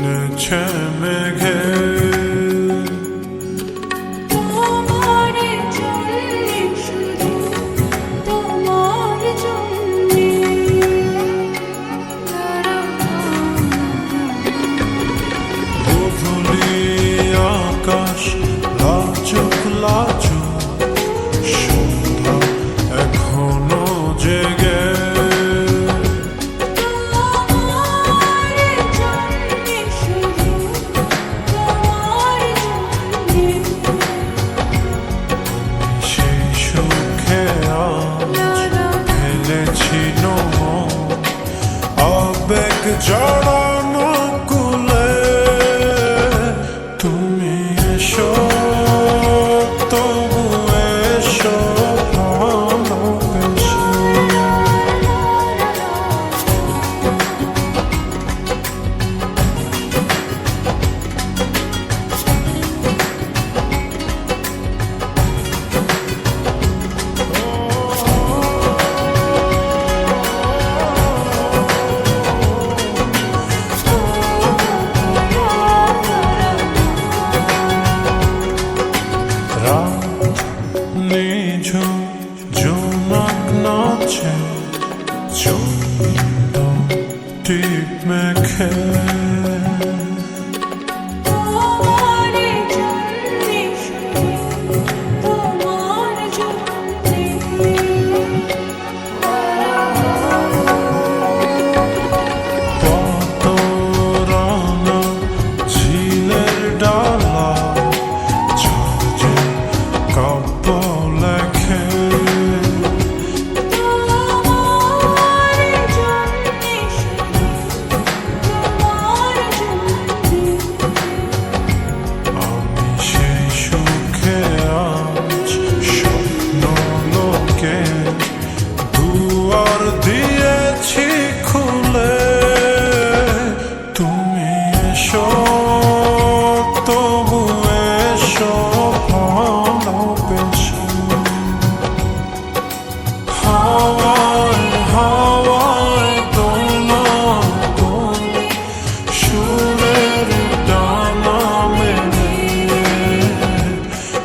এনেছে মেঘে আকাশ লাজুক লাজুক সন্ধ্যা এখনো জেগে সেই সুখে আজ ফেলেছি আবেগ জড়ানো কুলে তুমি এসো তবু এসো ভালোবেসে নিঝুম জোনাক নাচে চন্দ টিপ মেখে পতরানা ঝিলের ডালা ঝাঁঝে কাব্য লেখে আমি সেই সুখে আজ স্বপ্ন লোকে দুয়ার দিয়েছি খুলে তুমি এসো তবু এসো ভালোবেসে হাওয়ায় হাওয়ায় দোলা দোলে সুরের ডানা মেলে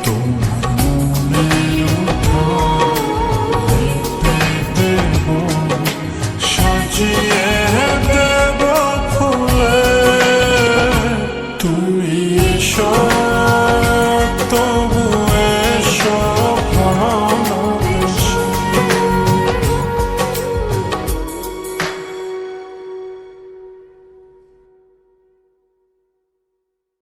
তোমার মনের উঠান লেপে দেব সাজিয়ে দেব ফুলে তুমি